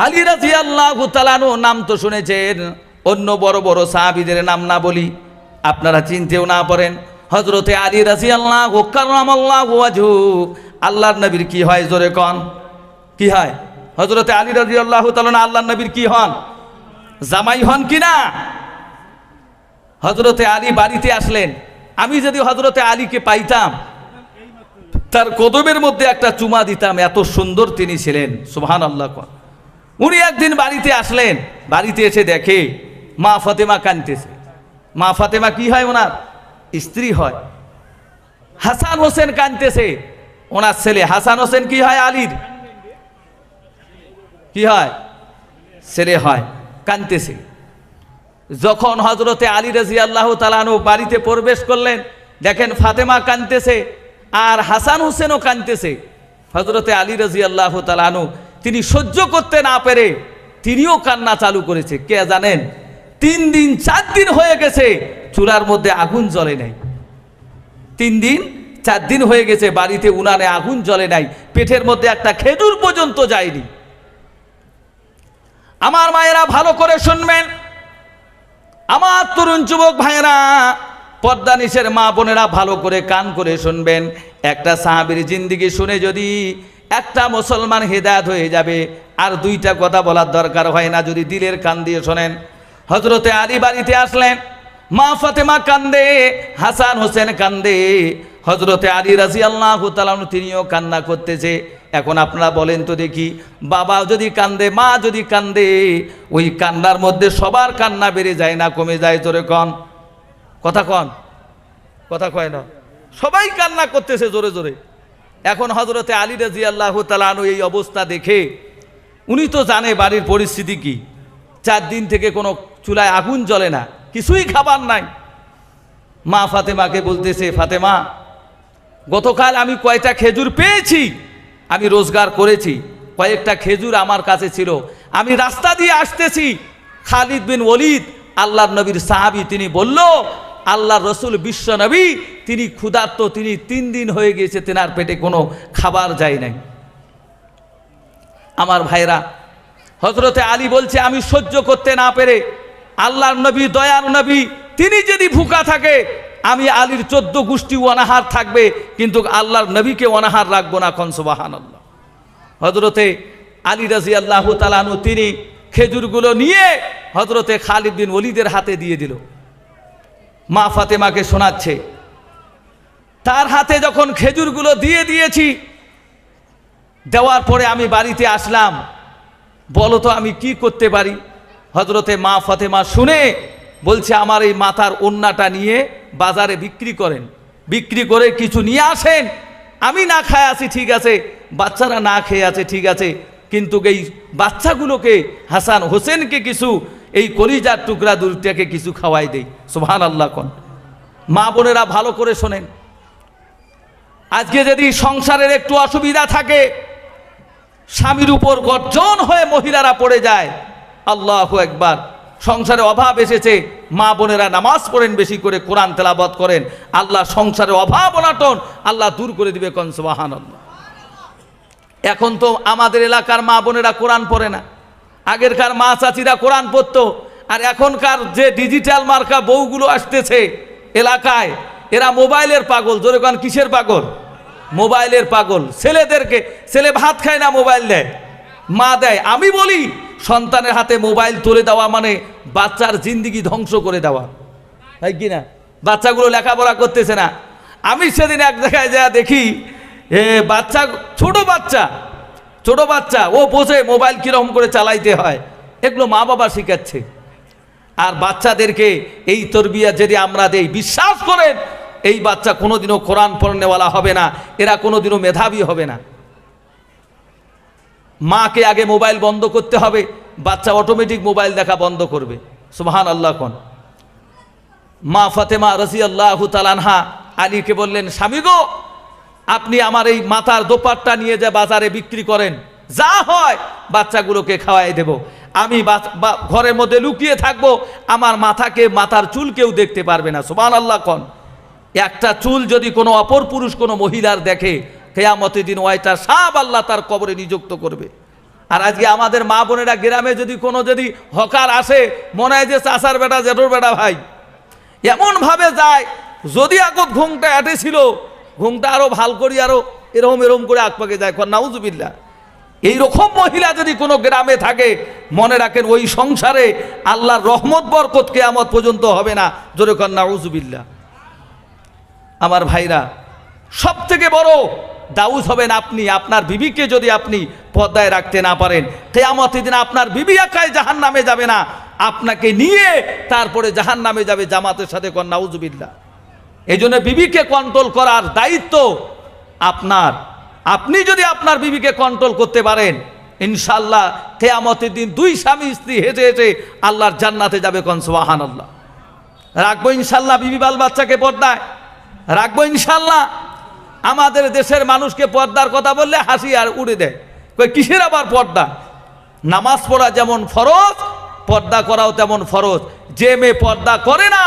আলী রাদিয়াল্লাহু তাআলা আনহু নাম তো শুনেছেন, অন্য বড় বড় সাহাবীদের নাম না বলি, আপনারা চিনতেও না পারেন। হযরতে আলী রাদিয়াল্লাহু কাররামাল্লাহু ওয়াজহু, আল্লাহর নবীর কি হয় জোরে কোন? কি হয়? হযরতে আলী রাদিয়াল্লাহু তাআলা আল্লাহর নবীর কি হন? জামাই হন কি না? হযরতে আলী বাড়িতে আসলেন, আমি যদি হযরতে আলীকে পাইতাম, তার কদমের মধ্যে একটা চুমা দিতাম, এত সুন্দর তিনি ছিলেন। সুবহানাল্লাহ। উনি একদিন বাড়িতে আসলেন, বাড়িতে এসে দেখে মা ফাতেমা কাঁদতেছে। মা ফাতেমা কি হয়? ওনার স্ত্রী হয়। হাসান হোসেন কাঁদতেছে, ওনার ছেলে। হাসান হোসেন কি হয়? আলীর কি হয়? ছেলে হয়, কাঁদতেছে। যখন হযরতে আলী রাদিয়াল্লাহু তাআলা আনহু বাড়িতে প্রবেশ করলেন, দেখেন ফাতেমা কাঁদতেছে আর হাসান হোসেনও কাঁদতেছে। হযরতে আলী রাদিয়াল্লাহু তাআলা আনহু তিনি সহ্য করতে না পেরে তিনিও কান্না চালু করেছে। কে জানেন? 3 দিন 4 দিন হয়ে গেছে চুলার মধ্যে আগুন জ্বলে নাই। 3 দিন 4 দিন হয়ে গেছে বাড়িতে উনানে আগুন জ্বলে নাই, পেটের মধ্যে একটা খেজুর পর্যন্ত যায়নি। আমার মায়েরা ভালো করে শুনবেন, আমার তরুণ যুবক ভাইয়েরা, পর্দা নিশের মা বোনেরা ভালো করে কান করে শুনবেন। একটা সাহাবীর জিন্দেগি শুনে যদি একটা মুসলমান হেদায়েত হয়ে যাবে, আর 2টা কথা বলার দরকার হয় না যদি দিলের কান দিয়ে শোনেন। হযরতে আলী বাড়িতে আসলেন, মা ফাতেমা কান্দে, হাসান হোসেন কান্দে, হযরতে আলী রাদিয়াল্লাহু তাআলা তিনিও কান্না করতেছে। এখন আপনারা বলেন তো দেখি, বাবা যদি কান্দে, মা যদি কান্দে, ওই কান্নার মধ্যে সবার কান্না বেড়ে যায় না কমে যায়? জোরে কন, কথা কন, কথা কয় না? সবাই কান্না করতেছে জোরে জোরে। এখন হযরতে আলী রাদিয়াল্লাহু তাআলা আনহু এই অবস্থা দেখে, উনি তো জানে বাড়ির পরিস্থিতি কি। 4 দিন থেকে কোনো চুলায় আগুন জ্বলে না, কিছুই খাবার নাই। মা ফাতেমাকে বলতেছে, ফাতেমা, গতকাল আমি কয়টা খেজুর পেয়েছি, আমি রোজগার করেছি, কয়েকটা খেজুর আমার কাছে ছিল, আমি রাস্তা দিয়ে আসতেছি, খালিদ বিন ওলীদ আল্লাহর নবীর সাহাবী, তিনি বলল আল্লাহর রসুল বিশ্ব নবী তিনি ক্ষুধার্ত, তিনি 3 দিন হয়ে গিয়েছে তেনার পেটে কোনো খাবার যায় নাই। আমার ভাইরা, হযরতে আলী বলছে আমি সহ্য করতে না পেরে, আল্লাহর নবী দয়ার নবী, তিনি যদি ভুকা থাকে আমি আলীর 14 গোষ্ঠী অনাহার থাকবে, কিন্তু আল্লাহর নবীকে অনাহার রাখবো না। কোন সুবহানাল্লাহ। হযরতে আলী রাদিয়াল্লাহু তাআলা আনহু তিনি খেজুরগুলো নিয়ে হযরতে খালিদ বিন ওলীদের হাতে দিয়ে দিল। মা ফাতেমাকে শোনাচ্ছে, তার হাতে যখন খেজুরগুলো দিয়ে দিয়েছি, দেওয়ার পরে আমি বাড়িতে আসলাম, বলো তো আমি কি করতে পারি? হযরতে মা ফাতেমা শুনে বলছে, আমার এই মাথার ওন্নাটা নিয়ে বাজারে বিক্রি করেন, বিক্রি করে কিছু নিয়ে আসেন। আমি না খায় আছি ঠিক আছে, বাচ্চারা না খেয়ে আছে ঠিক আছে, কিন্তু এই বাচ্চাগুলোকে, হাসান হোসেনকে কিছু, এই কলিজার টুকরা দুটাকে কিছু খাওয়াই দেই। সুবহানাল্লাহ। কোন মা বোনেরা ভালো করে শোনেন, আজকে যদি সংসারের একটু অসুবিধা থাকে, স্বামীর উপর গর্জন হয়ে মহিলারা পড়ে যায়, আল্লাহু আকবার, সংসারে অভাব এসেছে, মা বোনেরা নামাজ পড়েন, বেশি করে কোরআন তেলাওয়াত করেন, আল্লাহ সংসারে অভাব অনাটন আল্লাহ দূর করে দিবে। কোন সুবহানাল্লাহ। এখন তো আমাদের এলাকার মা বোনেরা কোরআন পড়ে না, আগেরকার মা চাচিরা কোরআন পড়তো, আর এখনকার যে ডিজিটাল মার্কা বউগুলো আসতেছে এলাকায়, এরা মোবাইলের পাগল। জোরে কোন, কিসের পাগল? মোবাইলের পাগল। ছেলেদেরকে, ছেলে ভাত খায় না, মোবাইল দেয়, মা দেয়। আমি বলি, সন্তানের হাতে মোবাইল তুলে দেওয়া মানে বাচ্চার জিন্দেগি ধ্বংস করে দেওয়া, তাই কি না? বাচ্চাগুলো লেখাপড়া করতেছে না। আমি সেদিন এক জায়গায় যা দেখি, বাচ্চা, ছোট বাচ্চা ও বোঝে মোবাইল কিরকম করে চালাইতে হয়, এগুলো মা বাবা শিখাচ্ছে। আর বাচ্চাদেরকে এই তরবিয়ত যদি আমরা দেই, বিশ্বাস করেন এই বাচ্চা কোনোদিনও কোরআন পড়নেওয়ালা হবে না, এরা কোনোদিনও মেধাবী হবে না। মাকে আগে মোবাইল বন্ধ করতে হবে, বাচ্চা অটোমেটিক মোবাইল দেখা বন্ধ করবে। সুবহানাল্লাহ। কোন মা ফাতেমা রাদিয়াল্লাহু তাআলা আনহা আলীকে বললেন, স্বামী গো, আপনি আমার এই মাথার দোপাট্টা নিয়ে যা বাজারে বিক্রি করেন, যা হয় বাচ্চাগুলোকে খাওয়াই দেব, আমি ঘরের মধ্যে লুকিয়ে থাকবো, আমার মাথাকে, মাথার চুল কেউ দেখতে পারবে না। সুবহানাল্লাহ। কোন একটা চুল যদি কোনো অপর পুরুষ কোনো মহিলার দেখে, কিয়ামতের দিন ওইটা সাব আল্লাহ তার কবরে নিযুক্ত করবে। আর আজকে আমাদের মা বোনেরা গ্রামে যদি কোনো যদি হকার আসে, মনে হয় যে চাচার বেটা জেঠুর বেটা ভাই, এমনভাবে যায়। যদি আগত ঘুমটা এটে ছিল, ঘুমটা আরো ভাল করি আরো এরকম এরকম করে আকপাকে যায়, নাউজুবিল্লাহ। এইরকম মহিলা যদি কোনো গ্রামে থাকে, মনে রাখেন ওই সংসারে আল্লাহর রহমত বরকত কিয়ামত পর্যন্ত হবে না। জোরে কর নাউজুবিল্লাহ। আমার ভাইরা, সব থেকে বড় দাউস হবেন আপনি। আপনার বিবিকে যদি আপনি পর্দায় রাখতে না পারেন, কিয়ামতের দিন আপনার বিবি একাই জাহান্নামে যাবে না, আপনাকে নিয়ে তারপরে জাহান্নামে যাবে জামাতের সাথে। কর নাউজুবিল্লাহ। এই জন্য বিবিকে কন্ট্রোল করার দায়িত্ব আপনার। আপনি যদি আপনার বিবিকে কন্ট্রোল করতে পারেন, ইনশাআল্লাহ কিয়ামতের দিন দুই স্বামী স্ত্রী হেঁটে হেঁটে আল্লাহর জান্নাতে যাবে। কোন সুবহানাল্লাহ। রাখবো ইনশাআল্লাহ বিবি বাল বাচ্চাকে পর্দায় রাখবো ইনশাআল্লাহ। আমাদের দেশের মানুষকে পর্দার কথা বললে হাসি আর উড়ে দেয়, কই কিসের আবার পর্দা? নামাজ পড়া যেমন ফরজ, পর্দা করাও তেমন ফরজ। যে মেয়ে পর্দা করে না,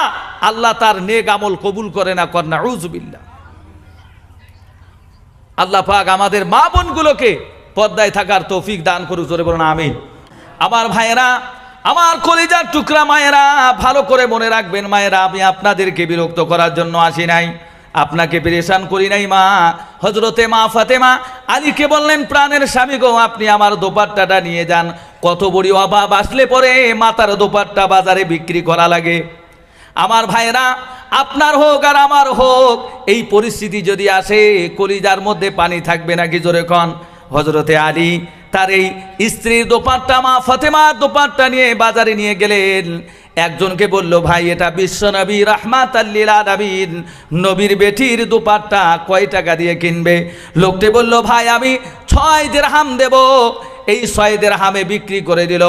আল্লাহ তার নেক আমল কবুল করে না। কর নাউজুবিল্লাহ। আল্লাহ পাক আমাদের মা বোনগুলোকে পর্দায় থাকার তৌফিক দান করুক। জোরে বলুন আমিন। আমার ভাইয়েরা, আমার কলিজার টুকরা মায়েরা, ভালো করে মনে রাখবেন মায়েরা, আমি আপনাদেরকে বিরক্ত করার জন্য আসি নাই, আপনাকে পেরেশান করি নাই। মা হযরতে মা ফাতেমা আলীকে বললেন, প্রাণের স্বামী গো, আপনি আমার দোপাট্টাটা নিয়ে যান। কত বড় অভাব আসলে পরে মাতার দোপাট্টা বাজারে বিক্রি করা লাগে। আমার ভাইরা, আপনার হোক আর আমার হোক, এই পরিস্থিতি যদি আসে, কলিজার মধ্যে পানি থাকবে নাকি? জোরে কন। হযরতে আলী তার এই স্ত্রীর দোপাট্টা, মা ফাতেমার দোপাট্টা নিয়ে বাজারে নিয়ে গেলেন। একজনকে বলল, ভাই এটা বিশ্বনবী রাহমাতাল লিল আলামিন নবীর বেটির দোপাট্টা, কয় টাকা দিয়ে কিনবে? লোকটি বলল, ভাই আমি 6 দিরহাম দেব। এই 6 দিরহামে বিক্রি করে দিল।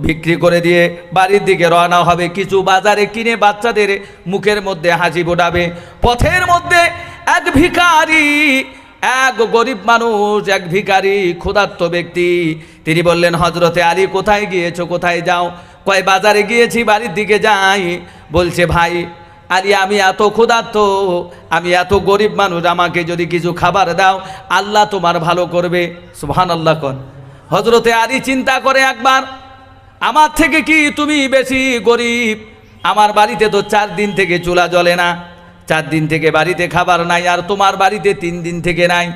বিক্রি করে দিয়ে বাড়ির দিকে রওনা হবে, কিছু বাজারে কিনে বাচ্চাদের মুখের মধ্যে হাসি ফোটাবে। পথের মধ্যে এক ভিখারি, এক গরিব মানুষ, এক ভিখারি ক্ষুধার্ত ব্যক্তি, তিনি বললেন, হযরতে আলী কোথায় গিয়েছো, কোথায় যাও? কয় বাজারে গিয়েছি, বাড়ির দিকে যাই। বলছে, ভাই আলী আমি এত ক্ষুধার্ত, আমি এত গরিব মানুষ, আমাকে যদি কিছু খাবার দাও আল্লাহ তোমার ভালো করবে। সুবহানাল্লাহ। কোন হযরতে আলী চিন্তা করে একবার, আমার থেকে কি তুমি বেশি গরিব? আমার বাড়িতে তো 4 দিন থেকে চুলা জ্বলে না, 4 দিন থেকে বাড়িতে খাবার নাই, আর তোমার বাড়িতে 3 দিন থেকে নাই।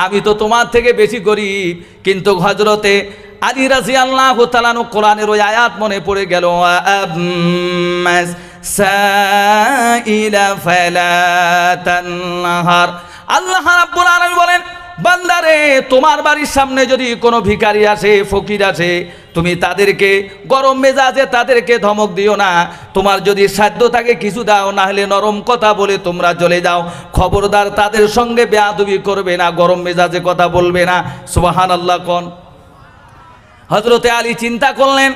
আমি তো তোমার থেকে বেশি গরিব। কিন্তু হযরতে আলী রাদিয়াল্লাহু তাআলা কোরআনের ওই আয়াত মনে পড়ে গেল, সাইলা ফালা তানহার। আল্লাহ রাব্বুল আলামিন বলেন, বান্দারে তোমার বাড়ির সামনে যদি কোনো ভিখারি আসে, ফকির আসে, তুমি তাদেরকে গরম মেজাজে তাদেরকে ধমক দিও না। তোমার যদি সাধ্য থাকে কিছু দাও, না হলে নরম কথা বলে তোমরা চলে যাও। খবরদার তাদের সঙ্গে বেয়াদবি করবে না, গরম মেজাজে কথা বলবে না। সুবহানাল্লাহ। কোন হযরতে আলী চিন্তা করলেন,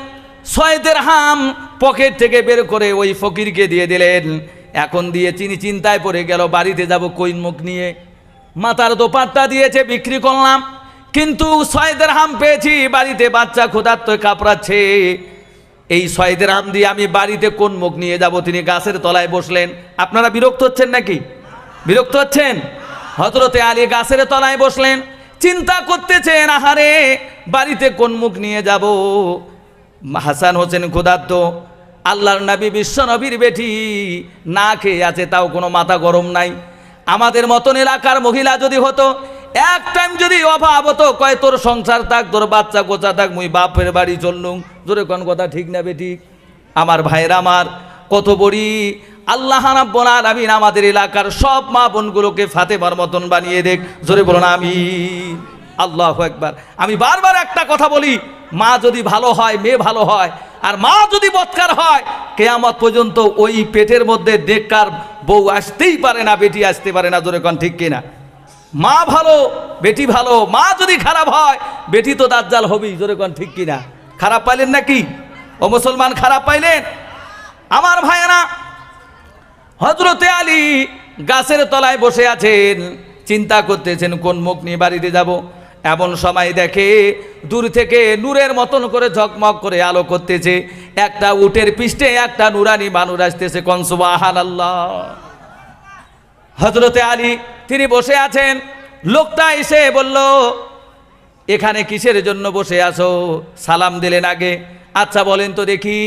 6 দিরহাম পকেট থেকে বের করে ওই ফকিরকে দিয়ে দিলেন। এখন দিয়ে চিনি চিন্তায় পড়ে গেল, বাড়িতে যাব কই মুখ নিয়ে? মাথার দোপাট্টা দিয়েছে, বিক্রি করলাম, কিন্তু 6 দিরহাম পেয়েছি, বাড়িতে বাচ্চা ক্ষুধার্ত কাপড়াচ্ছে। এই 6 দিরহাম দিয়ে আমি বাড়িতে কোন মুখ নিয়ে যাব? তিনি গাছের তলায় বসলেন। আপনারা বিরক্ত হচ্ছেন নাকি? বিরক্ত হচ্ছেন? হযরতে আলী গাছের তলায় বসলেন, চিন্তা করতেছেন, আহারে বাড়িতে কোন মুখ নিয়ে যাব? হাসান হোসেন ক্ষুধার্ত, আল্লাহর নবী বিশ্ব নবীর বেটি, না খেয়ে আছে, তাও কোনো মাথা গরম নাই। আমাদের মতন এলাকার মহিলা যদি হতো, এক টাইম যদি অভাব হতো, কয় তোর সংসার থাক, তোর বাচ্চা গোচা থাক, মুই বাপের বাড়ি চললুম। জোরে কোন কথা ঠিক না বেটি? আমার ভাইরা, আমার কত বড়ি আল্লাহ রাব্বুল আলামিন আমাদের এলাকার সব মা বোনগুলোকে ফাতেমার মতন বানিয়ে দেখ। জোরে বলুন আমিন। আল্লাহু আকবার। আমি বারবার একটা কথা বলি, মা যদি ভালো হয়, মেয়ে ভালো হয়, আর মা যদি বৎকার হয়, কিয়ামত পর্যন্ত ওই পেটের মধ্যে নেককার বউ আসতেই পারে না, বেটি আসতে পারে না। জোরে কোন ঠিক কিনা? মা ভালো, বেটি ভালো। মা যদি খারাপ হয়, বেটি তো দাজ্জাল হবেই। জোরে কোন ঠিক কিনা? খারাপ পাইলেন নাকি ও মুসলমান? খারাপ পাইলেন? আমার ভাইয়েরা, হযরতে আলী গাছের তলায় বসে আছেন, চিন্তা করতেছেন কোন মুখ নিয়ে বাড়িতে যাব। এমন সময় দেখে দূর থেকে নূরের মতন করে ঝকমক করে আলো করতেছে, একটা উটের পিষ্টে একটা নুরানি মানুষ আসতেছে। কোন সুবহানাল্লাহ। হযরতে আলী তিনি বসে আছেন, লোকটা এসে বলল, এখানে কিসের জন্য বসে আছো? সালাম দিলেন আগে। আচ্ছা বলেন তো দেখি,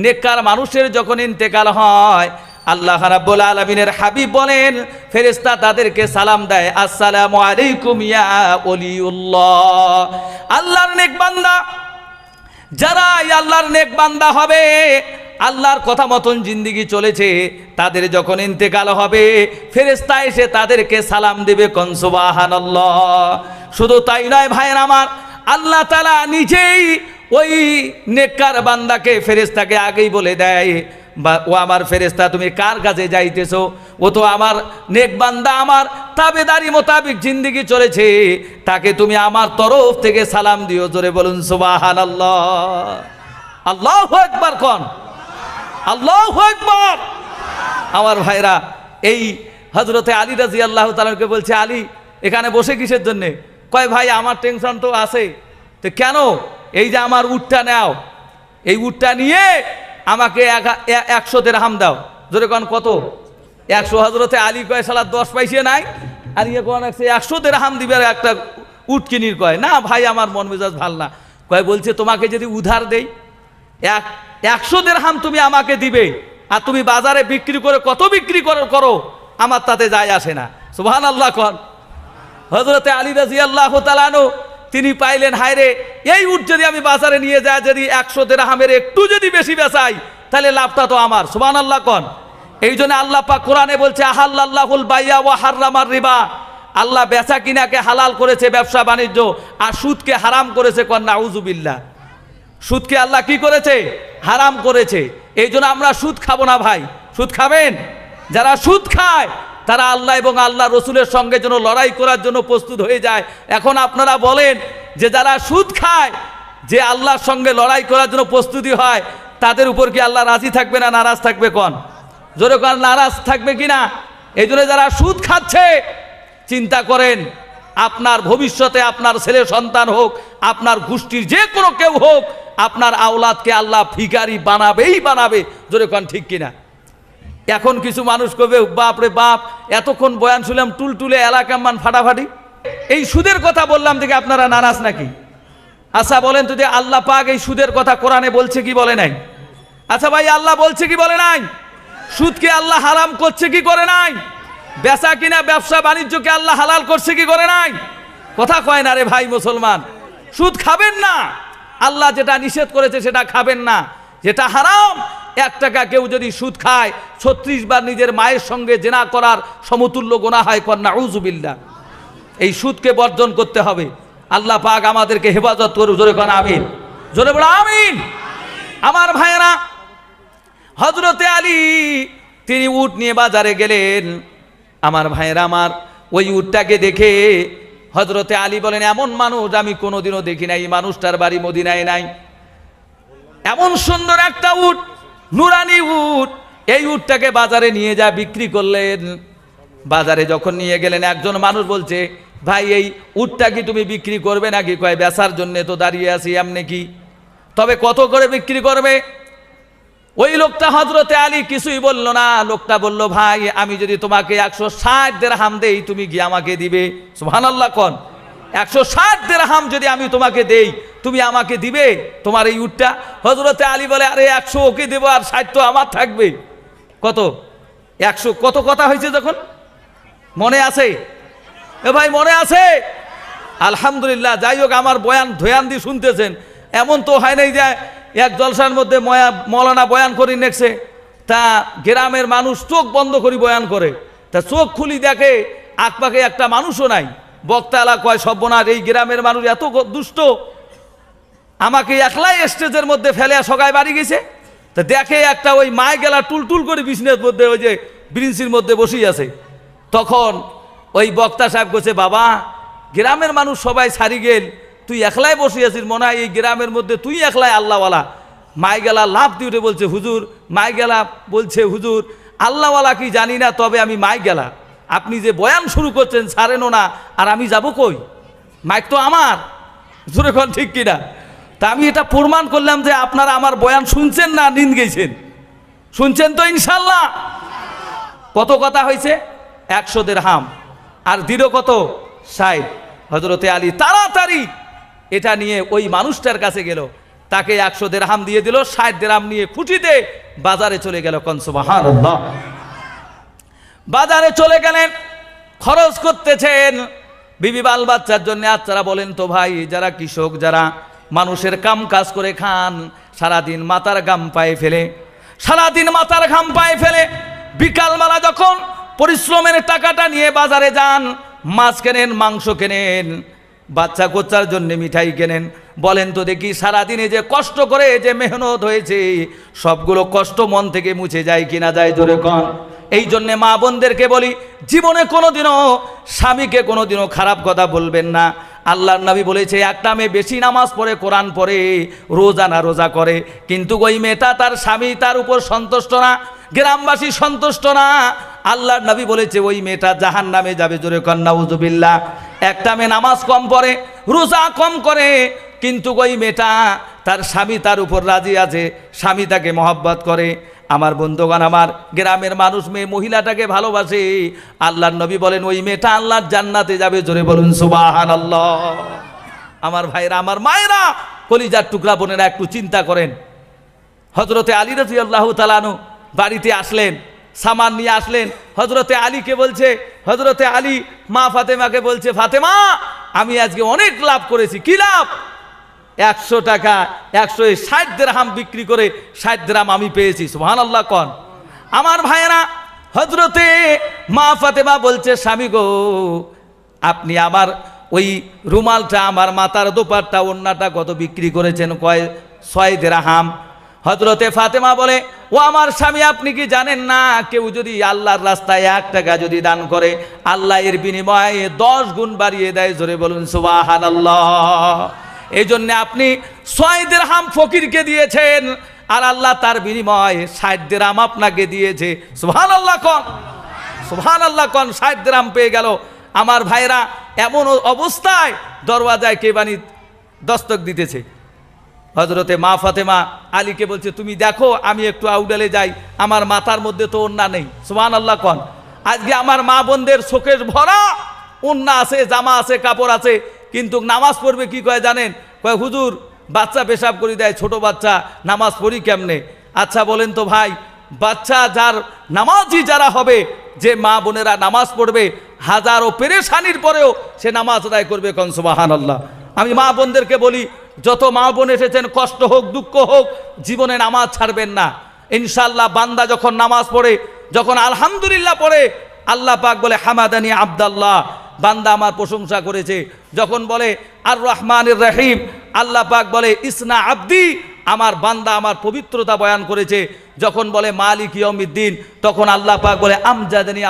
নেককার মানুষের যখন ইন্তেকাল হয়, আল্লাহ রাব্বুল আলামিনের হাবিব বলেন ফেরেশতা তাদেরকে সালাম দেয়, আসসালামু আলাইকুম ইয়া ওলিউল্লাহ। আল্লাহর নেক বান্দা যারা আল্লাহর নেক বান্দা হবে, আল্লাহর কথা মতন জিন্দেগি চলেছে, তাদের যখন ইন্তেকাল হবে ফেরেশতা এসে তাদেরকে সালাম দেবে, কোন সুবহানাল্লাহ। শুধু তাই নয় ভাইয়ের আমার, আল্লাহ তাআলা নিজেই ওই নেককার বান্দাকে ফেরেশতাকে আগেই বলে দেয়, ও আমার ফেরেশতা তুমি কার কাছে যাইতেছো? ও তো আমার নেক বান্দা, আমার তাবেদারি মোতাবেক জিন্দেগি চলেছে, তাকে তুমি আমার তরফ থেকে সালাম দিও। জোরে বলুন সুবহানাল্লাহ। আল্লাহু আকবার কোন, আল্লাহু আকবার। আমার ভাইরা, এই হযরতে আলী রাদিয়াল্লাহু তাআলাকে বলছে, আলী এখানে বসে কিসের জন্যে? কয় ভাই আমার টেনশন তো আছে। তো কেন? এই যে আমার উটটা নাও, এই উটটা নিয়ে আমাকে 100 দিরহাম দাও। জোরে কোন কত? 100। হযরতে আলী কয় সালা 10 পয়সা নাই, আর ইয়ে কোন 100 দিরহাম দিবে একটা উট কিনির। কয় না ভাই আমার মন মেজাজ ভাল না। কয় বলছে তোমাকে যদি উধার দেই 100 দিরহাম তুমি আমাকে দিবে, আর তুমি বাজারে বিক্রি করে কত বিক্রি করো আমার তাতে যায় আসে না। সুবহানাল্লাহ কোন। হযরতে আলী রাদিয়াল্লাহু তাআলা আনহু তিনি পাইলেন, হায় রে, এই উট যদি আমি বাজারে নিয়ে যাই, যদি 100 দিরহামের একটু যদি বেশি বেচাই, তাহলে লাভটা তো আমার। সুবহানাল্লাহ কোন। এই জন্য আল্লাহ পাক কোরআনে বলছে, আহাল্লাল্লাহুল বাইয়া ওয়া হাররামার রিবা। আল্লাহ বেচা কিনাকে হালাল করেছে, ব্যবসা বাণিজ্য, আর সুদকে হারাম করেছে। কোন নাউযুবিল্লাহ। সুদকে আল্লাহ কি করেছে? হারাম করেছে। এই জন্য আমরা সুদ খাবো না ভাই। সুদ খাবেন? যারা সুদ খায় তারা আল্লাহ এবং আল্লাহ রসুলের সঙ্গে যেন লড়াই করার জন্য প্রস্তুত হয়ে যায়। এখন আপনারা বলেন যে যারা সুদ খায়, যে আল্লাহর সঙ্গে লড়াই করার জন্য প্রস্তুতি হয়, তাদের উপর কি আল্লাহ রাজি থাকবে না নারাজ থাকবে? কোন জোরে কোন, নারাজ থাকবে কিনা? এই জন্য যারা সুদ খাচ্ছে, চিন্তা করেন আপনার ভবিষ্যতে আপনার ছেলে সন্তান হোক, আপনার গোষ্ঠীর যে কোনো কেউ হোক, আপনার আওলাদকে আল্লাহ ভিখারি বানাবেই বানাবে। জোরে কোন ঠিক কিনা? এখন কিছু মানুষ কবে, বাপ রে বাপ, এতক্ষণ বয়ান শুনলাম টুলটুলে এলাকা মান ফাটাফাটি, এই সুদের কথা বললাম দেখে আপনারা নারাজ নাকি? আচ্ছা বলেন তো, যে আল্লাহ পাক এই সুদের কথা কোরআনে বলছে কি বলে নাই? আচ্ছা ভাই, আল্লাহ বলছে কি বলে নাই? সুদকে আল্লাহ হারাম করছে কি করে নাই? বেচা কিনা ব্যবসা বাণিজ্যকে আল্লাহ হালাল করছে কি করে নাই? কথা কয় না রে ভাই মুসলমান। সুদ খাবেন না, আল্লাহ যেটা নিষেধ করেছে সেটা খাবেন না। যেটা হারাম, 1 টাকা কেউ যদি সুদ খায় 36 বার নিজের মায়ের সঙ্গে জেনা করার সমতুল্য গুনাহ হয়। কোন নাউযুবিল্লাহ। এই সুদকে বর্জন করতে হবে। আল্লাহ পাক আমাদেরকে হেফাজত করুন। জোরে কোন আমিন, জোরে বলো আমিন। আমার ভাইয়েরা, হযরতে আলী তিনি উট নিয়ে বাজারে গেলেন। আমার ভাইয়েরা আমার, ওই উটটাকে দেখে হযরতে আলী বলেন, এমন মানুষ আমি কোনোদিনও দেখি নাই, মানুষটার বাড়ি মদিনায় নাই। এমন সুন্দর একটা উট, নুরানি উট, এই উটটাকে বাজারে নিয়ে যা বিক্রি করলেন। বাজারে যখন নিয়ে গেলেন, একজন মানুষ বলছে, ভাই এই উটটা কি তুমি বিক্রি করবে নাকি? কয় বেচার জন্য তো দাঁড়িয়ে আছি, এমনি কি, তবে কত করে বিক্রি করবে? ওই লোকটা হযরতে আলী কিছুই বলল না। লোকটা বলল, ভাই আমি যদি তোমাকে 160 দিরহাম দেই, তুমি কি আমাকে দিবে? সুবহানাল্লাহ কোন। 160 দিরহাম যদি আমি তোমাকে দেই, তুমি আমাকে দিবে তোমার এই উটটা? হযরতে আলী বলে, আরে 100 ওকে দেবো, আর 60 তো আমার থাকবে। কত? 100। কত কথা হয়েছে যখন, মনে আছে? এ ভাই মনে আছে? আলহামদুলিল্লাহ। যাই হোক, আমার বয়ান ধয়ান দিয়ে শুনতেছেন, এমন তো হয় নাই যে এক জলসার মধ্যে মৌলানা বয়ান করি নেছে, তা গ্রামের মানুষ চোখ বন্ধ করি বয়ান করে, তা চোখ খুলি দেখে আকপাকে একটা মানুষও নাই। বক্তালা কয়, সর্বনাশ, এই গ্রামের মানুষ এত দুষ্ট, আমাকে একলাই স্টেজের মধ্যে ফেলে সগায় বাড়ি গেছে। তা দেখে একটা ওই মায় গেলা টুলটুল করে বিছনের মধ্যে, ওই যে ব্রিন্সির মধ্যে বসেই আছে। তখন ওই বক্তা সাহেব বলছে, বাবা গ্রামের মানুষ সবাই ছাড়ি গেল, তুই একলাই বসে আছিস, মনে হয় এই গ্রামের মধ্যে তুই একলাই আল্লাহওয়ালা। মাই গেলা লাভ দিয়ে উঠে বলছে, হুজুর, মাই গেলা বলছে, হুজুর আল্লাহওয়ালা কি জানি না, তবে আমি মাই গেলা, আপনি যে বয়ান শুরু করছেন ছাড়েনও না, আর আমি যাব কই? মাইক তো আমার। জোরে কোন ঠিক কিনা? তা আমি এটা প্রমাণ করলাম যে আপনারা আমার বয়ান শুনছেন না নিন্দ গেছেন? শুনছেন তো ইনশাল্লাহ। কত কথা হয়েছে? 100 দিরহাম, আর দিল কত? 60। হযরতে আলী তাড়াতাড়ি এটা নিয়ে ওই মানুষটার কাছে গেল, তাকে 100 দিরহাম দিয়ে দিল, 60 দিরহাম নিয়ে খুঁটিতে বাজারে চলে গেল। কোন সুবহানাল্লাহ। বাজারে চলে গেলেন, খরচ করতেছেন বিবি বাল বাচ্চার জন্য। আপনারা বলেন তো ভাই, যারা কৃষক, যারা মানুষের কাম কাজ করে খান, সারাদিন মাথার ঘাম পায়ে ফেলে, সারাদিন মাথার ঘাম পায়ে ফেলে বিকালবেলা যখন পরিশ্রমের টাকাটা নিয়ে বাজারে যান, মাছ কেনেন, মাংস কেনেন, বাচ্চা কোচ্চার জন্য মিঠাই কেনেন, বলেন তো দেখি সারাদিনে যে কষ্ট করে যে মেহনত হয়েছে সবগুলো কষ্ট মন থেকে মুছে যায় কিনা যায়? জোরে কন। এই জন্যে মা বোনদেরকে বলি, জীবনে কোনোদিনও স্বামীকে কোনোদিনও খারাপ কথা বলবেন না। আল্লাহর নবী বলেছে, একটা মেয়ে বেশি নামাজ পড়ে, কোরআন পড়ে, রোজানা রোজা করে, কিন্তু ওই মেয়েটা তার স্বামী তার উপর সন্তুষ্ট না, গ্রামবাসী সন্তুষ্ট না, আল্লাহর নবী বলেছে ওই মেয়েটা জাহান্নামে যাবে। জোরে কন নাউযুবিল্লাহ। একটা মেয়ে নামাজ কম পড়ে, রোজা কম করে, কিন্তু ওই মেয়েটা তার স্বামী তার উপর রাজি আছে, স্বামী তাকে মহব্বত করে। আমার বন্ধুগণ, আমার গ্রামের মানুষ মেয়ে মহিলাটাকে ভালোবাসে, আল্লাহর নবী বলেন ওই মেয়েটা আল্লাহর জান্নাতে যাবে। জোরে বলুন সুবহানাল্লাহ। আমার ভাইরা, আমার মায়েরা, কলিজার টুকরা বোনেরা, একটু চিন্তা করেন। হযরতে আলী রাদিয়াল্লাহু তাআলা আনহু বাড়িতে আসলেন, সামান নিয়ে আসলেন। হযরতে আলীকে বলছে, হযরতে আলী মা ফাতেমাকে বলছে, ফাতেমা আমি আজকে অনেক লাভ করেছি। কি লাভ? 100 টাকা, 160 দিরহাম বিক্রি করে 60 দিরহাম আমি পেয়েছি। সুবহানাল্লাহ কন। আমার ভাইয়েরা, হযরতে মা ফাতেমা বলছে, স্বামী গো, আপনি আমার ওই রুমালটা, আমার মাথার দোপাট্টা, ওড়নাটা কত বিক্রি করেছেন? কয় 6 দিরহাম। হযরতে ফাতেমা বলে, ও আমার স্বামী, আপনি কি জানেন না, কেউ যদি আল্লাহর রাস্তায় 1 টাকা যদি দান করে, আল্লাহ এর বিনিময়ে 10 গুণ বাড়িয়ে দেয়। জোরে বলুন সুবহানাল্লাহ। এই জন্য আপনি 6 দিরহাম ফকিরকে দিয়েছেন, আর আল্লাহ তার বিনিময়ে 60 দিরহাম আপনাকে দিয়েছে। সুবহানাল্লাহ কন, সুবহানাল্লাহ কন। 60 দিরহাম পেয়ে গেল। আমার ভাইরা, এমন অবস্থায় দরওয়াজায় কে বানি দস্তক দিতেছে। হযরতে মা ফাতেমা আলীকে বলছে, তুমি দেখো আমি একটু আউডালে যাই, আমার মাথার মধ্যে তো ওড়না নেই। সুবহানাল্লাহ কন। আজকে আমার মা বোনদের শোকের ভরা ওড়না আছে, জামা আছে, কাপড় আছে, কিন্তু নামাজ পড়বে কি কয় জানেন? কয় হুজুর বাচ্চা পেশাব করে দেয়, ছোট বাচ্চা, নামাজ পড়ি কেমনে? আচ্ছা বলেন তো ভাই, বাচ্চা যার নামাজি যারা হবে, যে মা বোনেরা নামাজ পড়বে, হাজারো পেরেশানির পরেও সে নামাজ আদায় করবে। কোন সুবহানাল্লাহ। আমি মা বোনদেরকে বলি, যত মা বোন এসেছেন, কষ্ট হোক দুঃখ হোক, জীবনে নামাজ ছাড়বেন না। ইনশাআল্লাহ বান্দা যখন নামাজ পড়ে, যখন আলহামদুলিল্লাহ পড়ে, আল্লাহ পাক বলে হামাদানি আব্দাল্লাহ, বান্দা আমার প্রশংসা করেছে। যখন বলে আর রহমানির রহিম, আল্লাহ পাক বলে ইসনা আব্দি, আমার বান্দা আমার পবিত্রতা বয়ান করেছে। যখন বলে মালিক ইয়াউমিদ্দিন, তখন আল্লাহ পাক বলে আমজাদানি,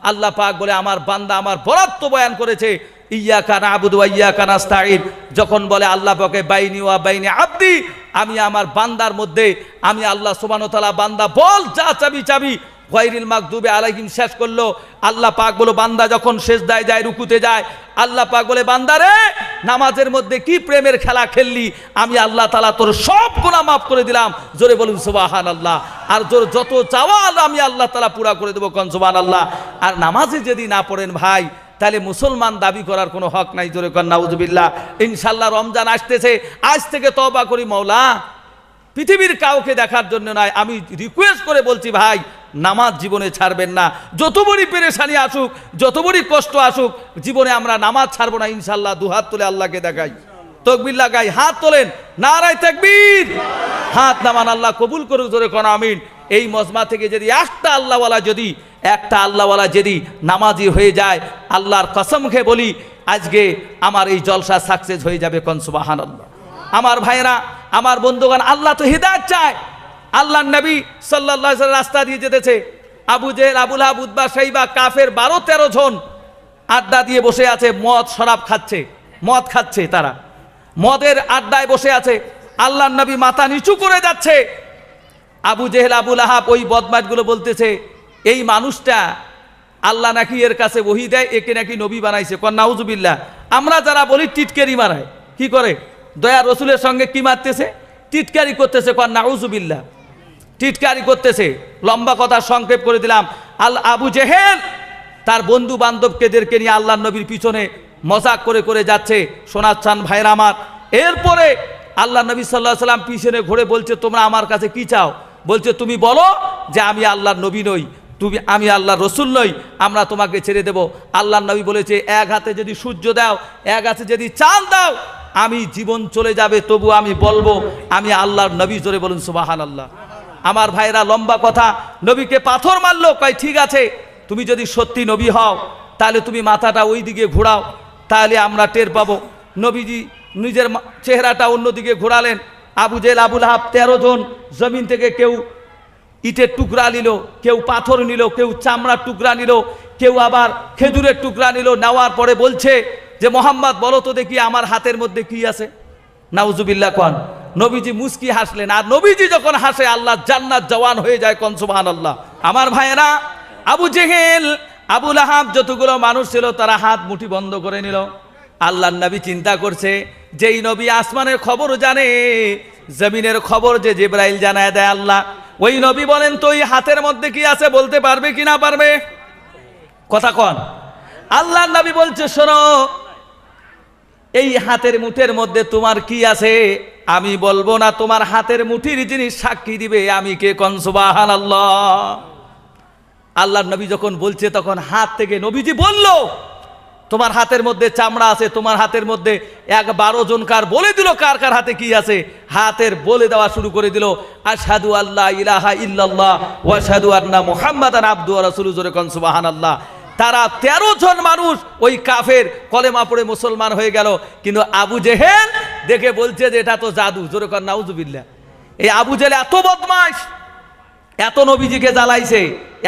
আল্লাহ পাক বলে আমার বান্দা আমার বরাত্ব বয়ান করেছে। ইয়াকা না'বুদু ওয়া ইয়াকা নাস্তাঈন, যখন বলে আল্লাহ পাকে বাইনি ওয়া বাইনি আব্দি, আমি আমার বান্দার মধ্যে, আমি আল্লাহ সুবহানাহু ওয়া তাআলা, বান্দা বল যা চাবি চাবি, গায়রিল মাগদুবি আলাইহিম শেষ করলো। আল্লাহ পাক বলে বান্দা যখন সেজদায় যায়, রুকুতে যায়, আল্লাহ পাক বলে বান্দা রে, নামাজের মধ্যে কি প্রেমের খেলা খেললি, আমি আল্লাহ তাআলা তোর সব গুনাহ মাফ করে দিলাম। জোরে বলুন সুবহানাল্লাহ। আর জোর যত চাওয়া আমি আল্লাহ তাআলা পুরা করে দেবো। কোন সুবহানাল্লাহ। আর নামাজে যদি না পড়েন ভাই, তাহলে মুসলমান দাবি করার কোনো হক নাই। জোরে কর নাউযুবিল্লাহ। ইনশাআল্লাহ রমজান আসতেছে, আজ থেকে তওবা করি মওলা, পৃথিবীর কাউকে দেখার জন্য নয়, আমি রিকোয়েস্ট করে বলছি ভাই, নামাজ জীবনে ছাড়বেন না। যত বড়ই পেরেশানি আসুক, যত বড়ই কষ্ট আসুক, জীবনে আমরা নামাজ ছাড়বো না ইনশাআল্লাহ। দুহাত তুলে আল্লাহকে দেখাই, তাকবীর লাগাই, হাত তোলেন, নারায়ে তাকবীর। হাত নামান, আল্লাহ কবুল করুক। জোরে কোন আমিন। এই মজমা থেকে যদি একটা আল্লাহওয়ালা যদি নামাজি হয়ে যায়, আল্লাহর কসম খেয়ে বলি, আজকে আমার এই জলসা সাকসেস হয়ে যাবে। কোন সুবহানাল্লাহ। আমার ভাইরা, আমার বন্ধুগণ, আল্লাহ তো হিদায়াত চায়। আল্লাহর নবী সাল্লাল্লাহু আলাইহি ওয়াসাল্লাম রাস্তা দিয়ে যেতেছে, আবু জেহেল, আবু লাহাব, উতবা, শাইবা, কাফের 12-13 জন আড্ডা দিয়ে বসে আছে, মদ শরাব খাচ্ছে, মদ খাচ্ছে, তারা মদের আড্ডায় বসে আছে। আল্লাহর নবী মাথা নিচু করে যাচ্ছে। আবু জেহেল, আবু লাহাব, ওই বদমাশগুলো বলতেছে, এই মানুষটা আল্লাহ নাকি এর কাছে ওহী দেয়, একে নাকি নবী বানাইছে। কোন নাউযুবিল্লাহ। আমরা যারা বলি টিটকারি মারায়, কি করে? দয়া রসুলের সঙ্গে কি মারতেছে? টিটকারি করতেছে। কোন নাউযুবিল্লাহ। টিটকারি করতেছে। লম্বা কথা সংক্ষেপ করে দিলাম। আবু জেহেল তার বন্ধু বান্ধবকেদেরকে নিয়ে আল্লাহর নবীর পিছনে মজাক করে করে যাচ্ছে। সোনার চান ভাইরা আমার, এরপরে আল্লাহ নবী সাল্লাল্লাহু আলাইহি সাল্লাম পিছনে ঘুরে বলছে, তোমরা আমার কাছে কি চাও? বলছে, তুমি বলো যে আমি আল্লাহর নবী নই, আমি আল্লাহর রসুল নই, আমরা তোমাকে ছেড়ে দেব। আল্লাহর নবী বলেছে, এক হাতে যদি সূর্য দাও, এক হাতে যদি চাঁদ দাও, আমি জীবন চলে যাবে তবু আমি বলবো আমি আল্লাহর নবী। জোরে বলুন সুবহানাল্লাহ। আমার ভাইরা, লম্বা কথা, নবীকে পাথর মারলো, কয় ঠিক আছে, তুমি যদি সত্যি নবী হও তাহলে তুমি মাথাটা ওই দিকে ঘোরাও, তাহলে আমরা টের পাবো। নবীজি নিজের চেহারাটা অন্যদিকে ঘোরালেন। আবু জেহেল, আবু লাহাব 13 জন জমিন থেকে কেউ ইটের টুকরা নিল, কেউ পাথর নিল, কেউ চামড়ার টুকরা নিল, কেউ আবার খেজুরের টুকরা নিল। নেওয়ার পরে বলছে যে মোহাম্মদ বলো তো দেখি আমার হাতের মধ্যে কি আছে। নাউজুবিল্লাহ কোন। নবীজি মুস্কি হাসলেন, আর নবীজি যখন হাসে আল্লাহ জান্নাত জওয়ান হয়ে যায়। কোন সুবহানাল্লাহ। আমার ভাইয়েরা, আবু জেহেল, আবু লাহাব যতগুলো মানুষ ছিল তারা হাত মুঠি বন্ধ করে নিল। আল্লাহর নবী চিন্তা করছে, যেই নবী আসমানের খবর জানে, জমিনের খবর যে জিবরাইল জানায় দেয় আল্লাহ, ওই নবী বলেন তো এই হাতের মধ্যে কি আছে বলতে পারবে কি না পারবে? কথা কন। আল্লাহর নবী বলছে, শোনো, এই হাতের মুঠের মধ্যে তোমার কি আছে আমি বলবো না, তোমার হাতের মুঠির যিনি সাক্ষী দিবে আমি কে? কোন সুবহানাল্লাহ। আল্লাহর নবী যখন বলছে তখন হাত থেকে নবীজি বলল, তোমার হাতের মধ্যে চামড়া আছে, তোমার হাতের মধ্যে 12 জন কার বলে দিল কার কার হাতে কি আছে, হাতের বলে দেওয়া শুরু করে দিল। আশহাদু আল্লা ইলাহা ইল্লাল্লাহ ওয়া আশহাদু আন্না মুহাম্মাদান আবদুহু ওয়া রাসূলুহু। জোরে কোন সুবহানাল্লাহ। তারা 13 জন মানুষ ওই কাফের কলেমা পড়ে মুসলমান হয়ে গেল। কিন্তু আবু জেহেল দেখে বলছে যে এটা তো জাদু। জোরে কোন নাউজুবিল্লাহ। এই আবু জেহেল এত বদমাশ, এত নবীজিকে জ্বালাইছে,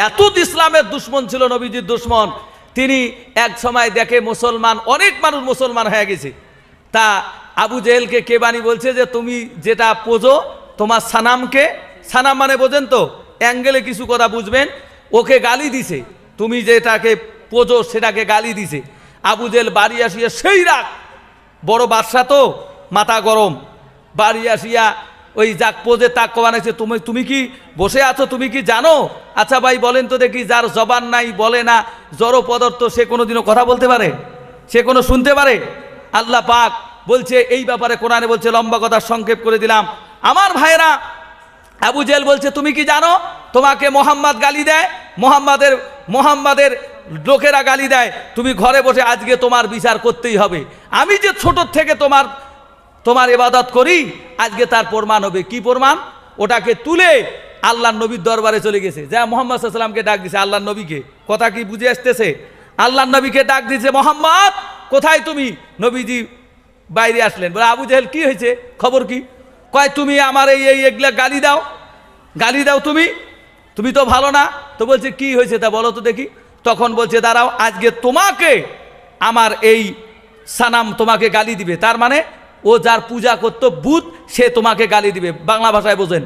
এত ইসলামের দুশ্মন ছিল, নবীজির দুশ্মন। তিনি এক সময় দেখে মুসলমান, অনেক মানুষ মুসলমান হয়ে গেছে। তা আবু জেহেলকে কে বানি বলছে যে তুমি যেটা পোজো তোমার সানামকে, সানাম মানে বোঝেন তো, অ্যাঙ্গেলে কিছু কথা বুঝবেন, ওকে গালি দিছে। তুমি যেটাকে পোজো সেটাকে গালি দিছে। আবু জেহেল বাড়ি আসিয়া সেই রাগ, বড় বাদশা তো, মাথা গরম, বাড়ি আসিয়া ওই যাক পোজে তাক বানাইছে, তুমি কি বসে আছো, তুমি কি জানো? আচ্ছা ভাই বলেন তো দেখি, যার জবান নাই, বলে না, জড় পদার্থ, সে কোনোদিনও কথা বলতে পারে? সে কোনো শুনতে পারে? আল্লাহ পাক বলছে এই ব্যাপারে কোরআনে বলছে, লম্বা কথা সংক্ষেপ করে দিলাম। আমার ভাইরা, আবু জেহেল বলছে তুমি কি জানো তোমাকে মোহাম্মদ গালি দেয়, মোহাম্মদের লোকেরা গালি দেয়, তুমি ঘরে বসে আজকে তোমার বিচার করতেই হবে। আমি যে ছোট থেকে তোমার ইবাদত করি, আজকে তার প্রমাণ হবে। কি প্রমাণ? ওটাকে তুলে আল্লাহর নবীর দরবারে চলে গেছে, যা মুহাম্মদ সাল্লাল্লাহু আলাইহি ওয়াসাল্লামকে ডাক দিছে। আল্লাহর নবীকে, কথা কি বুঝে আসতেছে? আল্লাহর নবীকে ডাক দিছে, মোহাম্মদ কোথায় তুমি? নবীজি বাইরে আসলেন। বলে আবু জেহেল কি হয়েছে, খবর কি? কয় তুমি আমার এগুলা গালি দাও, তুমি তো ভালো না। তো বলছে কি হয়েছে তা বলো তো দেখি। তখন বলছে দাঁড়াও, আজকে তোমাকে আমার এই সানাম তোমাকে গালি দিবে। তার মানে ও যার পূজা করত বুত, সে তোমাকে গালি দিবে। বাংলা ভাষায় বোঝেন,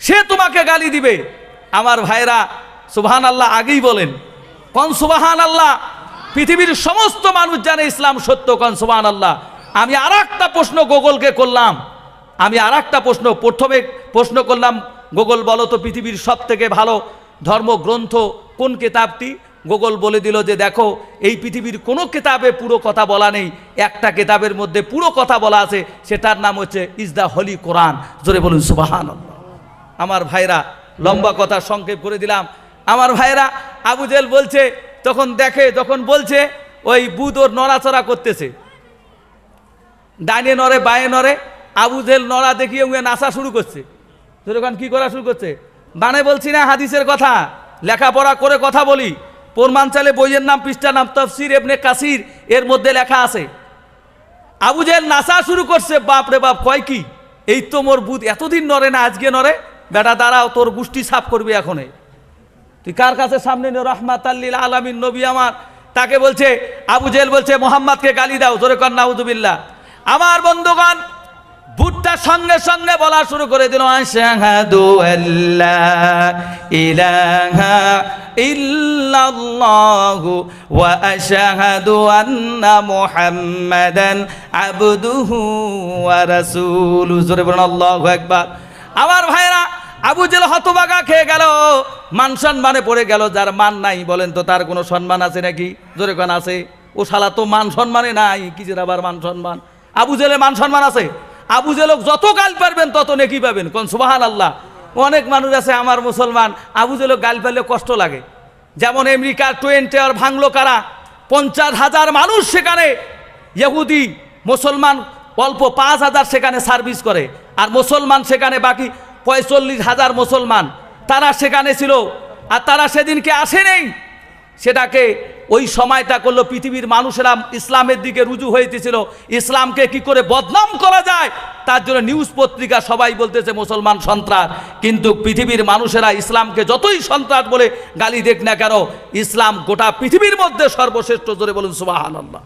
সে তোমাকে গালি দিবে। আমার ভাইরা, সুবহানাল্লাহ আগেই বলেন, কোন সুবহানাল্লাহ। পৃথিবীর সমস্ত মানুষ জানে ইসলাম সত্য, কোন সুবহানাল্লাহ। আমি আর একটা প্রশ্ন গুগলকে করলাম, প্রথমে প্রশ্ন করলাম, গুগল বলো তো পৃথিবীর সব থেকে ভালো ধর্মগ্রন্থ কোন কিতাবটি? গুগল বলে দিল যে দেখো, এই পৃথিবীর কোনো কিতাবে পুরো কথা বলা নেই, একটা কিতাবের মধ্যে পুরো কথা বলা আছে, সেটার নাম হচ্ছে ইজ দ্য হোলি কোরআন। জোরে বলুন সুবহানাল্লাহ। আমার ভাইরা, লম্বা কথা সংক্ষেপ করে দিলাম। আমার ভাইরা, আবু জেহেল বলছে, যখন বলছে ওই বুধ ওর নড়াচড়া করতেছে, ডাইনে নড়ে বায়ে নড়ে, আবু জেহেল নড়া দেখিয়ে উয়ে নাচা শুরু করছে। যখন কি করা শুরু করছে, মানে বলছি না হাদিসের কথা, লেখাপড়া করে কথা বলি, প্রমাণ চালে বইয়ের নাম, পৃষ্ঠার নাম তাফসীর ইবনে কাসির, এর মধ্যে লেখা আছে। আবু জেহেল নাচা শুরু করছে। বাপ রে বাপ, কয় কি, এই তো মোর বুধ এতদিন নড়ে না, আজকে নড়ে। বেটা দাঁড়াও, তোর গোষ্ঠী সাফ করবি এখনে। তুই কার কাছে সামনে নিয়ে? রাহমাতাল লিল আলামিন নবী আমার, তাকে বলছে। আবু জেহেল বলছে মুহাম্মদকে গালি দাও। জোরে কর নাউযুবিল্লাহ। আমার বন্ধুগণ, বুটটা সঙ্গে সঙ্গে বলা শুরু করে দিল, আশহাদু আল্লা ইলাহা ইল্লাল্লাহু ওয়া আশহাদু আন্না মুহাম্মাদান আবদুহু ওয়া রাসূলুহু। জোরে বলুন আল্লাহু আকবার। আমার ভাইরা, আবু জেহেল হতবাগা খেয়ে গেল, মান সম্মানে পড়ে গেল। যার মান নাই, বলেন তো তার কোনো সম্মান আছে নাকি? জোরে কোন আছে? ও শালা তো মান সম্মানে নাই, কিসের আবার মান সম্মান? আবু জেলে মান সম্মান আছে? আবু জেলক যত গাল পারবেন তত নেকি পাবেন, কোন সুবহানাল্লাহ। অনেক মানুষ আছে আমার মুসলমান, আবু জেলক গাল পারলে কষ্ট লাগে। যেমন আমেরিকার টুয়েন টাওয়ার ভাঙলো কারা? 50,000 মানুষ সেখানে, ইহুদি মুসলমান অল্প 5,000 সেখানে সার্ভিস করে, আর মুসলমান সেখানে বাকি 45,000 মুসলমান, তারা সেখানে ছিল। আর তারা সেদিনকে আসে নেই, সেটাকে ওই সময়টা করলো পৃথিবীর মানুষেরা ইসলামের দিকে রুজু হইতেছিল, ইসলামকে কি করে বদনাম করা যায় তার জন্য নিউজ পত্রিকা সবাই বলতেছে মুসলমান সন্ত্রাস। কিন্তু পৃথিবীর মানুষেরা ইসলামকে যতই সন্ত্রাস বলে গালি দেখ না কেন, ইসলাম গোটা পৃথিবীর মধ্যে সর্বশ্রেষ্ঠ। জোরে বলুন সুবহানাল্লাহ।